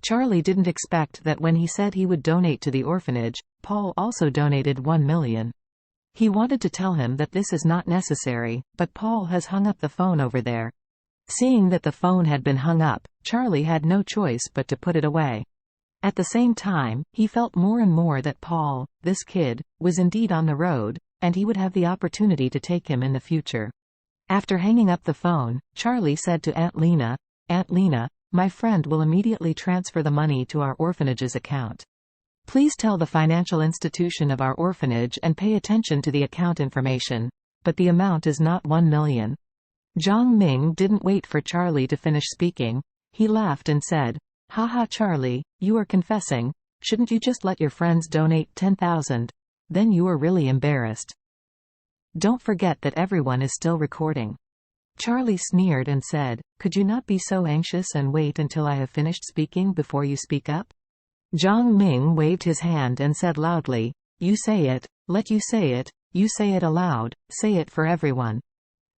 Charlie didn't expect that when he said he would donate to the orphanage, Paul also donated 1 million. He wanted to tell him that this is not necessary, but Paul has hung up the phone over there. Seeing that the phone had been hung up, Charlie had no choice but to put it away. At the same time, he felt more and more that Paul, this kid, was indeed on the road, and he would have the opportunity to take him in the future. After hanging up the phone, Charlie said to Aunt Lena, "Aunt Lena, my friend will immediately transfer the money to our orphanage's account. Please tell the financial institution of our orphanage and pay attention to the account information, but the amount is not 1 million. Zhang Ming didn't wait for Charlie to finish speaking. He laughed and said, "Haha Charlie, you are confessing. Shouldn't you just let your friends donate 10,000? Then you are really embarrassed. Don't forget that everyone is still recording." Charlie sneered and said, "Could you not be so anxious and wait until I have finished speaking before you speak up?" Zhang Ming waved his hand and said loudly, "You say it, let you say it aloud, say it for everyone."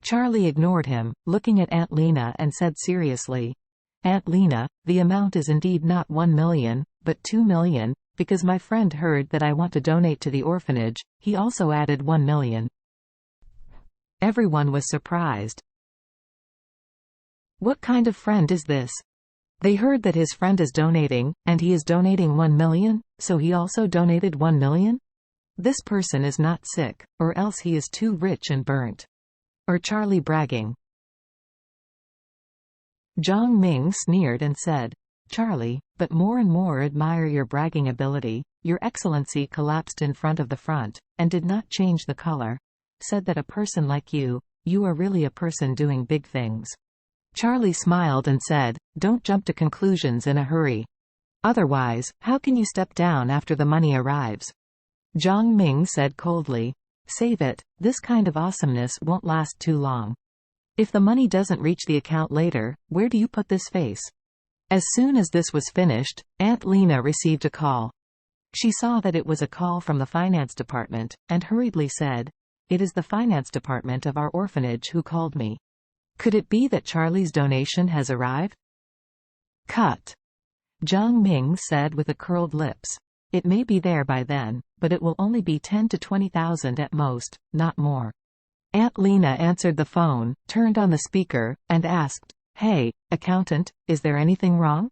Charlie ignored him, looking at Aunt Lena and said seriously, "Aunt Lena, the amount is indeed not 1 million, but 2 million, because my friend heard that I want to donate to the orphanage, he also added 1 million. Everyone was surprised. What kind of friend is this? They heard that his friend is donating, and he is donating 1 million, so he also donated 1 million? This person is not sick, or else he is too rich and burnt. Or Charlie bragging. Zhang Ming sneered and said, "Charlie, but more and more admire your bragging ability. Your Excellency collapsed in front of the front, and did not change the color. Said that a person like you are really a person doing big things." Charlie smiled and said, "Don't jump to conclusions in a hurry. Otherwise, how can you step down after the money arrives?" Zhang Ming said coldly, "Save it, this kind of awesomeness won't last too long. If the money doesn't reach the account later, where do you put this face?" As soon as this was finished, Aunt Lena received a call. She saw that it was a call from the finance department, and hurriedly said, "It is the finance department of our orphanage who called me. Could it be that Charlie's donation has arrived?" "Cut," Zhang Ming said with a curled lips. "It may be there by then, but it will only be 10 to 20,000 at most, not more." Aunt Lena answered the phone, turned on the speaker, and asked, "Hey, accountant, is there anything wrong?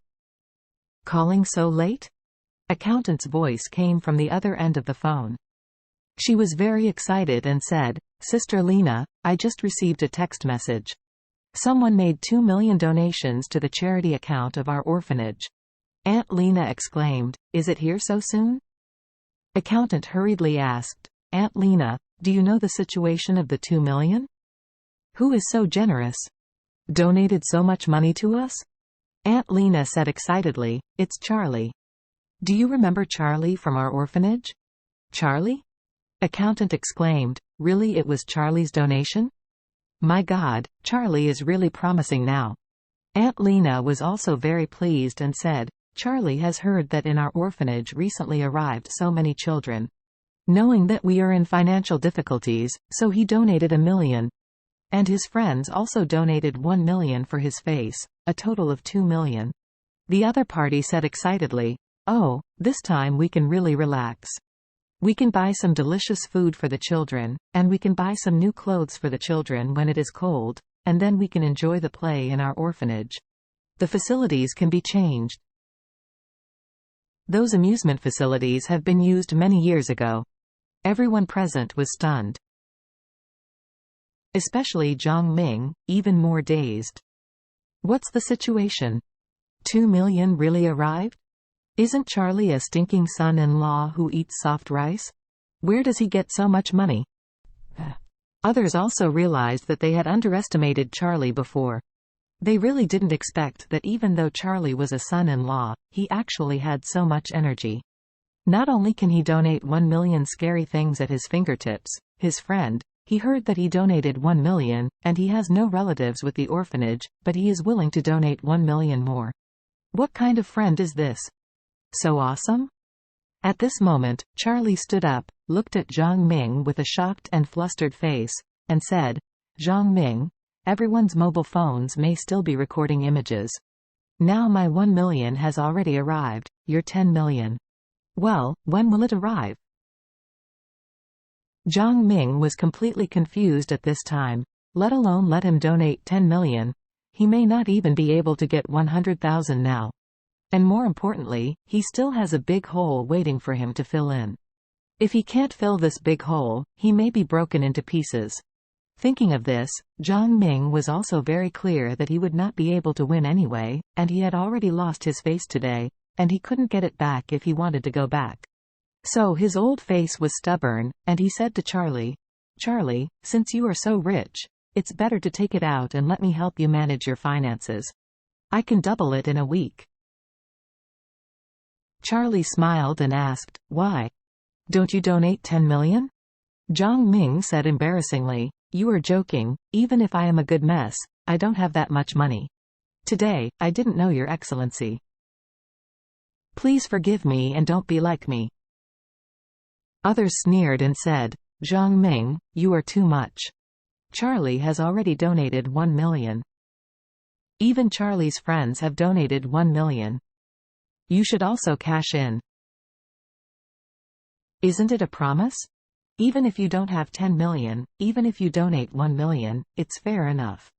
Calling so late?" Accountant's voice came from the other end of the phone. She was very excited and said, "Sister Lena, I just received a text message. Someone made 2 million donations to the charity account of our orphanage." Aunt Lena exclaimed, "Is it here so soon?" Accountant hurriedly asked, "Aunt Lena, do you know the situation of the 2 million? Who is so generous? Donated so much money to us?" Aunt Lena said excitedly, "It's Charlie. Do you remember Charlie from our orphanage?" "Charlie?" Accountant exclaimed, "Really, it was Charlie's donation? My God, Charlie is really promising now." Aunt Lena was also very pleased and said, "Charlie has heard that in our orphanage recently arrived so many children. Knowing that we are in financial difficulties, so he donated 1 million. And his friends also donated 1 million for his face, a total of 2 million. The other party said excitedly, "Oh, this time we can really relax. We can buy some delicious food for the children, and we can buy some new clothes for the children when it is cold, and then we can enjoy the play in our orphanage. The facilities can be changed. Those amusement facilities have been used many years ago." Everyone present was stunned. Especially Zhang Ming, even more dazed. What's the situation? 2 million really arrived? Isn't Charlie a stinking son-in-law who eats soft rice? Where does he get so much money? Others also realized that they had underestimated Charlie before. They really didn't expect that even though Charlie was a son-in-law, he actually had so much energy. Not only can he donate 1 million scary things at his fingertips, his friend, he heard that he donated 1 million, and he has no relatives with the orphanage, but he is willing to donate 1 million more. What kind of friend is this? So awesome? At this moment, Charlie stood up, looked at Zhang Ming with a shocked and flustered face, and said, "Zhang Ming, everyone's mobile phones may still be recording images. Now my 1 million has already arrived, your 10 million. Well, when will it arrive? Jiang Ming was completely confused at this time. Let alone let him donate 10 million. He may not even be able to get 100,000 now. And more importantly, he still has a big hole waiting for him to fill in. If he can't fill this big hole, he may be broken into pieces. Thinking of this, Jiang Ming was also very clear that he would not be able to win anyway, and he had already lost his face today, and he couldn't get it back if he wanted to go back. So his old face was stubborn, and he said to Charlie, "Charlie, since you are so rich, it's better to take it out and let me help you manage your finances. I can double it in a week." Charlie smiled and asked, "Why? Don't you donate 10 million? Jiang Ming said embarrassingly, "You are joking, even if I am a good mess, I don't have that much money. Today, I didn't know your excellency. Please forgive me and don't be like me." Others sneered and said, "Jiang Ming, you are too much. Charlie has already donated 1 million. Even Charlie's friends have donated 1 million. You should also cash in. Isn't it a promise? Even if you don't have 10 million, even if you donate 1 million, it's fair enough."